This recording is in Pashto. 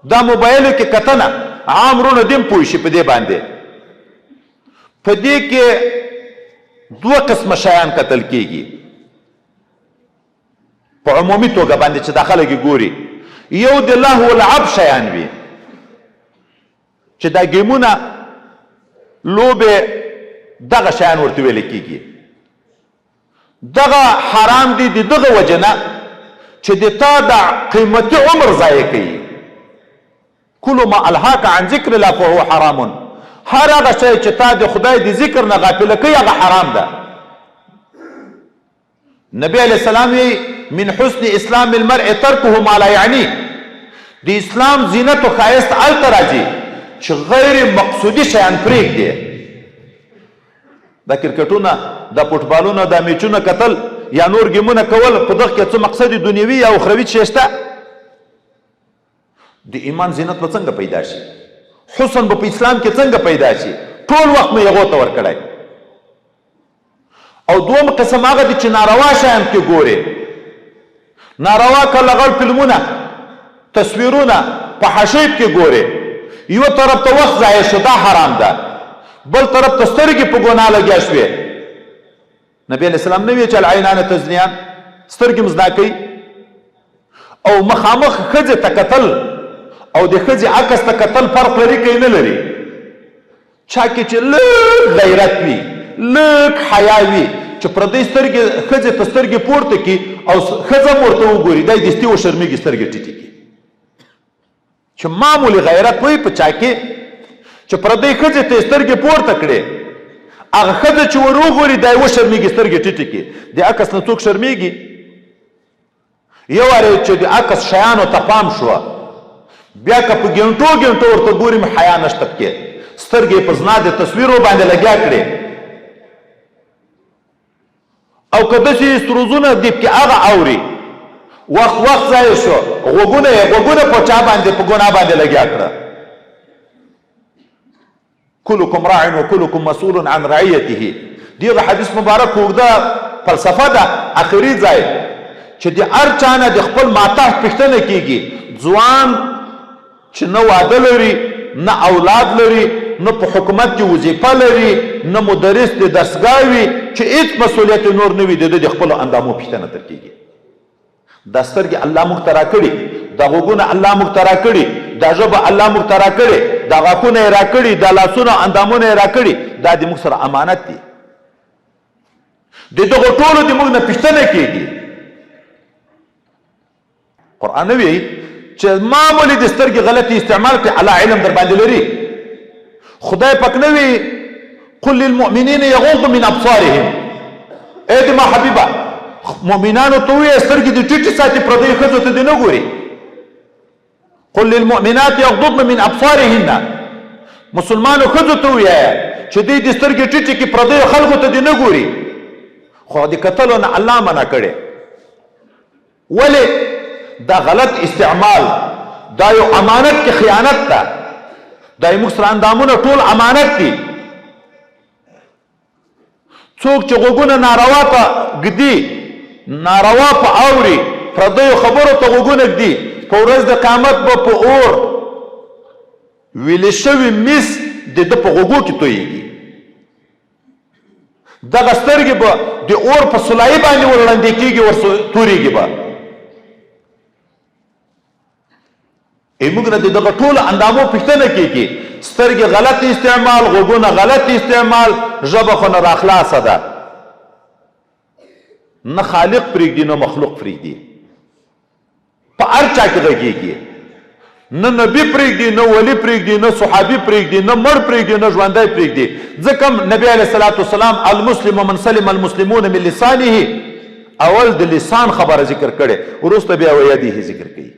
دا موبایلو کې کتنه عام رونه دیم پوه شي په دې باندې په دې کې دوه قسمه شیان کتل کېږي په عمومي توګه باندې چې دا خلک ګوري یو د لهو لعب شیان وي چې دا ګیمونه لوبې دغه شیان ورته ویل کېږي دغه حرام دي د دغه وجه نه چې د تا د قیمتي عمر ضایع کوي کل ما الهاک عن ذکر الله فهو حرام هر هغه شی چې تا د خدای د ذکر نه غافله کوي هغه حرام ده نبی علیه السلام من حسن اسلام المرء ترکه ما لا یعنی د اسلام زینت و ښایست هلته راځي چې غیر مقصودي شیان پرېږدي دا کرکټونه دا فوټبالونه دا میچونه کتل یا نور ګیمونه کول په دغه کې څه مقصد دنیوي یا اخروي شی شته د ایمان زینت به څنګه پیدا شي حسن به په اسلام کې څنګه پیدا شي ټول وخت مې هغو ته ورکړی او دوم قسم هغه دي چې ناروا شیان کې ګورې ناروا که لغړ فلمونه تصویرونه په حشیب کې ګورې یو طرف ته وخت ضایع شو دا حرام ده بل طرف ته سترګې په ګناه لګیا شوې نبی علیه السلام نه وی چې العینان تزنیان سترګې مزنا کوي او مخامخ ښځې ته کتل او د ښځې عکس ته کتل فرق لري که نه لري چا کې چې لږ غیرت وي لږ حیا وي چې پردۍ سترګې ښځې ته سترګې پورته کړي او ښځه هم ورته وګوري دی دستي وشرمېږي سترګې ټیټې کړي چې معمولي غیرت وي په چا کې چې پردۍ ښځې ته سترګې پورته کړې هغه ښځه چې ور وګوري دی وشرمېږي سترګې ټیټې کړي د عکس نه څوک شرمېږي یو وارې چې د عکس شیانو ته پام شوه بیا که په ګنټو ګنټو ورته ګوري حیا نشته پکې سترګې په زنا د تصویرو باندې لګیا کړې او که داسې ستروزونه دي پکې هغه اوري وخت ضایع شو غوږونه په چا باندې په ګناه باندې لګیا کړه کلکم راع وکلکم مسؤول عن رعیته دغه حدیث مبارک اوږده فلسفه ده اخري ځای چې د هر چا نه د خپل ماتحت پوښتنه کېږي ځوان چې نه واده لري نه اولاد لري نه په حکومت کې وظیفه لري نه مدرس د درسګاه وي چې هیڅ مسؤلیت نور نه وي د ده د خپلو اندامو پوښتنه تر کېږي دا سترګې الله موږ ته راکړي دا غوږونه الله موږ ته راکړي دا ژبه الله موږ ته راکړي دا غاښونه یې راکړي دا لاسونه اندامونه یې راکړي دا د موږ سره امانت دي د دغو ټولو د موږ نه پوښتنه کېږي قرآن وایي چې معمولي د سترګې غلطي استعمال کړي الله علم در باندې لري خدای پاک نه وي قل للمؤمنین یغضوا من ابصارهم ای د ما حبیبه مؤمنانو ته وایه سترګې د ټیټې ساتي پردیو ښځو ته دې نه ګوري قل للمؤمنات یغضضن من ابصارهن مسلمانو ښځو ته ووایه چې دوی د سترګې ټیټې کړي پردیو خلکو ته دې نه ګوري خو د کتلو نه الله منع کړی ولې دا غلط استعمال دا یو امانت کې خیانت ده دا موږ سره اندامونه ټول امانت دي څوک چې غوږونه ناروا ته ږدي ناروا په اوري پردیو خبرو ته غوږونه ږدي په ورځ د قیامت به په اور ویلې شوي مس د ده په غوږو کې تویېږي دغه سترګې به د اور په سلایي باندې ورړندې کېږي تورېږي به موږ نه د دغه ټولو اندامو پوښتنه کېږي سترګې غلط استعمال غوږونه غلط استعمال ژبه خو نه راخلاصه ده نه خالق پرېږدي نه مخلوق پرېږدي په هر چا کې غږېږي نه نبي پرېږدي نه ولی پرېږدي نه صحابي پرېږدي نه مړ پرېږدي نه ژوندی پرېږدي ځکه نبي علیه الصلاة والسلام المسلم من سلم المسلمون من لسانه اول د لسان خبره ذکر کړې وروسته بیا ویدیه ذکر کوي